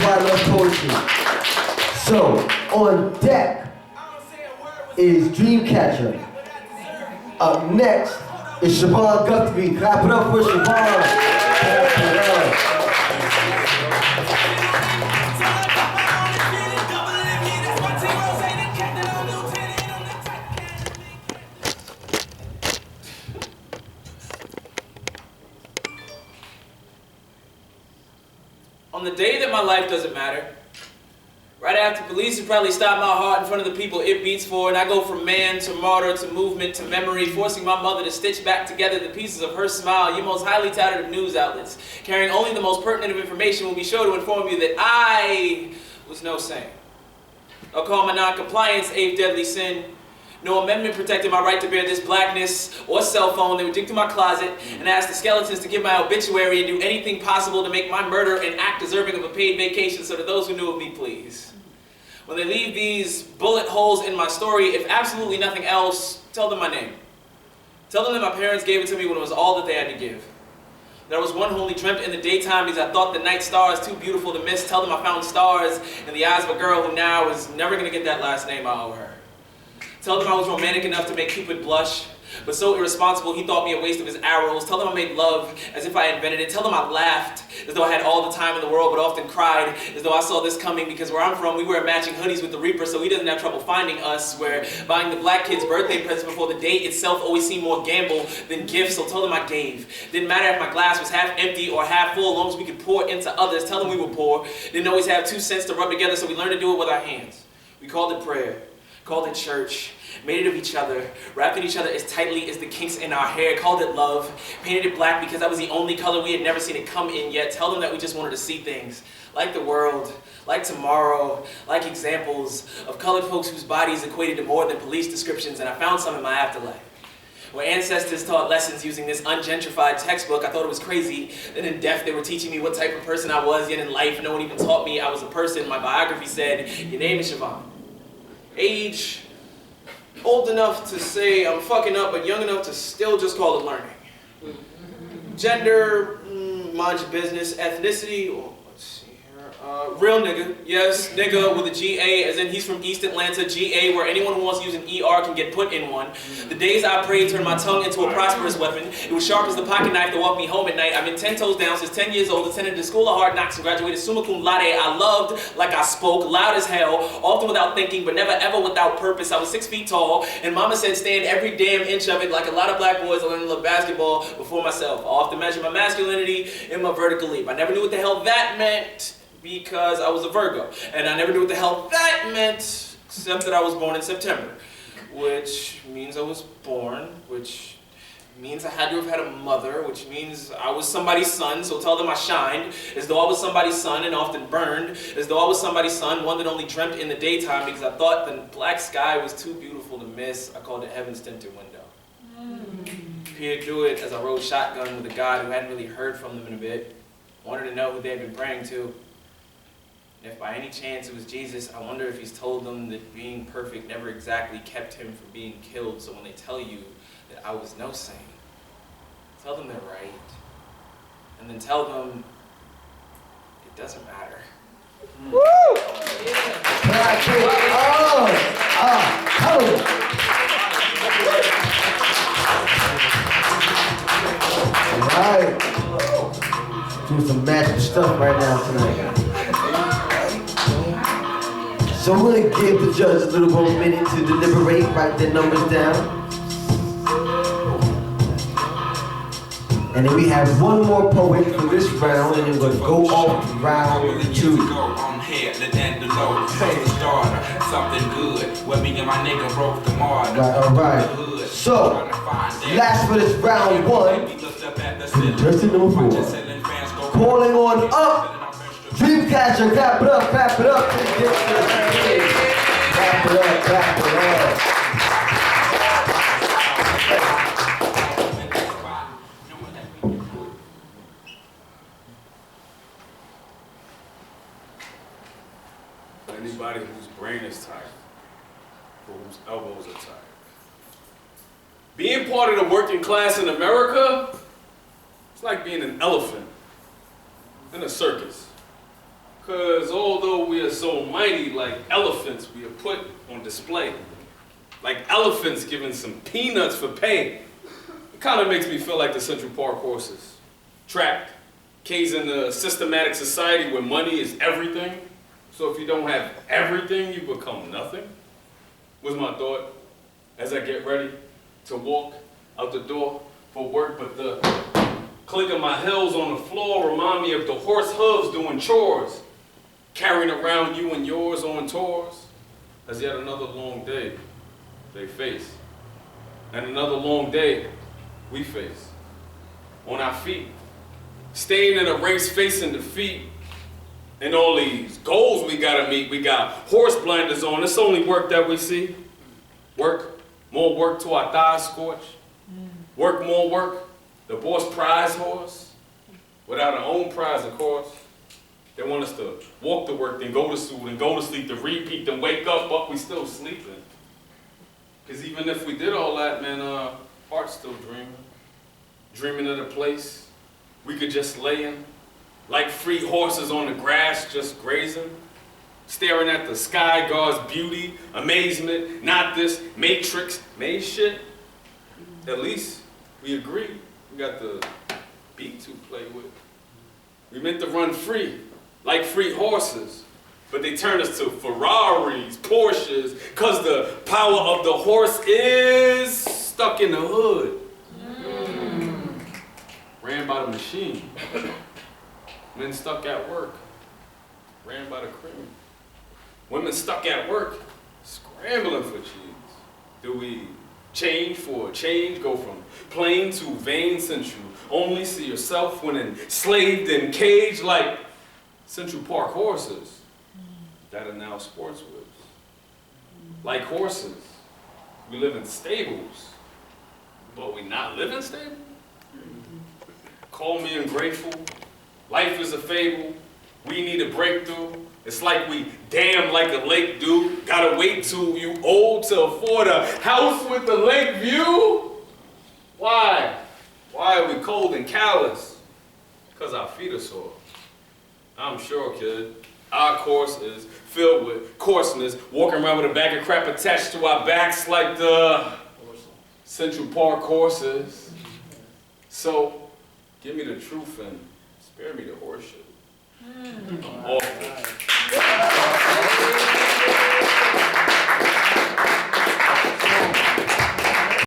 why I love poetry. So, on deck is Dream Catcher. Up next is Chevan Guthrie. Clap it up for Chevan. Clap it up. On the day that my life doesn't matter, right after police have probably stopped my heart in front of the people it beats for, and I go from man to martyr to movement to memory, forcing my mother to stitch back together the pieces of her smile, your most highly touted of news outlets, carrying only the most pertinent of information, will be sure to inform you that I was no saint. I'll call my non-compliance eighth deadly sin. No amendment protected my right to bear this blackness or cell phone. They would dig through my closet and ask the skeletons to give my obituary and do anything possible to make my murder an act deserving of a paid vacation, so to those who knew of me, please. When they leave these bullet holes in my story, if absolutely nothing else, tell them my name. Tell them that my parents gave it to me when it was all that they had to give. That I was one who only dreamt in the daytime because I thought the night stars too beautiful to miss. Tell them I found stars in the eyes of a girl who now is never going to get that last name I owe her. Tell them I was romantic enough to make Cupid blush, but so irresponsible he thought me a waste of his arrows. Tell them I made love as if I invented it. Tell them I laughed as though I had all the time in the world, but often cried as though I saw this coming, because where I'm from, we wear matching hoodies with the Reaper, so he doesn't have trouble finding us, where buying the black kid's birthday presents before the date itself always seemed more gamble than gift. So tell them I gave. Didn't matter if my glass was half empty or half full, as long as we could pour into others. Tell them we were poor. Didn't always have 2 cents to rub together, so we learned to do it with our hands. We called it prayer. Called it church, made it of each other, wrapped in each other as tightly as the kinks in our hair, called it love, painted it black because that was the only color we had never seen it come in yet. Tell them that we just wanted to see things like the world, like tomorrow, like examples of colored folks whose bodies equated to more than police descriptions, and I found some in my afterlife. Where ancestors taught lessons using this ungentrified textbook, I thought it was crazy. Then in death, they were teaching me what type of person I was, yet in life, no one even taught me I was a person. My biography said, your name is Chevan. Age, old enough to say I'm fucking up, but young enough to still just call it learning. Gender, mind your business. Ethnicity, well, let's see here. Real nigga, yes, nigga with a G-A, as in he's from East Atlanta, G-A, where anyone who wants to use an ER can get put in one. The days I prayed turned my tongue into a prosperous weapon. It was sharp as the pocket knife that walked me home at night. I've been 10 toes down since 10 years old, attended the School of Hard Knocks and graduated summa cum laude. I loved like I spoke, loud as hell, often without thinking, but never ever without purpose. I was 6 feet tall, and mama said stand every damn inch of it. Like a lot of black boys, I learned to love basketball before myself. I often measure my masculinity in my vertical leap. I never knew what the hell that meant, because I was a Virgo, and I never knew what the hell that meant, except that I was born in September, which means I was born, which means I had to have had a mother, which means I was somebody's son, so tell them I shined, as though I was somebody's son and often burned, as though I was somebody's son, one that only dreamt in the daytime, because I thought the black sky was too beautiful to miss. I called it Heaven's Tinted Window. Peered through it as I rode shotgun with a God who hadn't really heard from them in a bit. Wanted to know who they had been praying to. And if by any chance it was Jesus, I wonder if he's told them that being perfect never exactly kept him from being killed. So when they tell you that I was no saint, tell them they're right. And then tell them it doesn't matter. Woo! Alright. Doing some magic stuff right now tonight. So I'm going to give the judge a little more minute to deliberate, write their numbers down. And then we have one more poet for this round, and then we're going to go off to round 2. Something good. Where me and my nigga broke the martyr. Alright. So, last for this round 1, contestant number 4. Calling on up. Dream Catcher, clap it up, clap it up. Clap it up, clap it up. Anybody whose brain is tired, or whose elbows are tired. Being part of the working class in America, it's like being an elephant in a circus. Because although we are so mighty, like elephants, we are put on display. Like elephants giving some peanuts for pay. It kind of makes me feel like the Central Park horses. Trapped, caged in a systematic society where money is everything. So if you don't have everything, you become nothing. Was my thought as I get ready to walk out the door for work, but the click of my heels on the floor remind me of the horse hooves doing chores, carrying around you and yours on tours, as yet another long day they face, and another long day we face, on our feet, staying in a race facing defeat, and all these goals we gotta meet. We got horse blinders on, it's only work that we see. Work, more work till our thighs scorch. Work, more work, the boss prize horse, without our own prize, of course. They want us to walk to work, then go to school, then go to sleep, then repeat, then wake up, but we still sleeping. Because even if we did all that, man, heart's still dreaming. Dreaming of the place we could just lay in, like free horses on the grass just grazing, staring at the sky, God's beauty, amazement, not this matrix made shit. At least we agree we got the beat to play with. We meant to run free, like free horses, but they turned us to Ferraris, Porsches, cause the power of the horse is stuck in the hood. Ran by the machine. Men stuck at work, ran by the cream. Women stuck at work, scrambling for cheese. Do we change for a change, go from plain to vain, since you only see yourself when enslaved and caged like Central Park horses that are now sports whips? Like horses, we live in stables, but we not living stable? Call me ungrateful. Life is a fable. We need a breakthrough. It's like we damn like a lake do. Gotta wait till you old to afford a house with the lake view. Why? Why are we cold and callous? Because our feet are sore. I'm sure, kid, our course is filled with coarseness, walking around with a bag of crap attached to our backs like the Central Park horses. So, give me the truth and spare me the horseshit. Awful.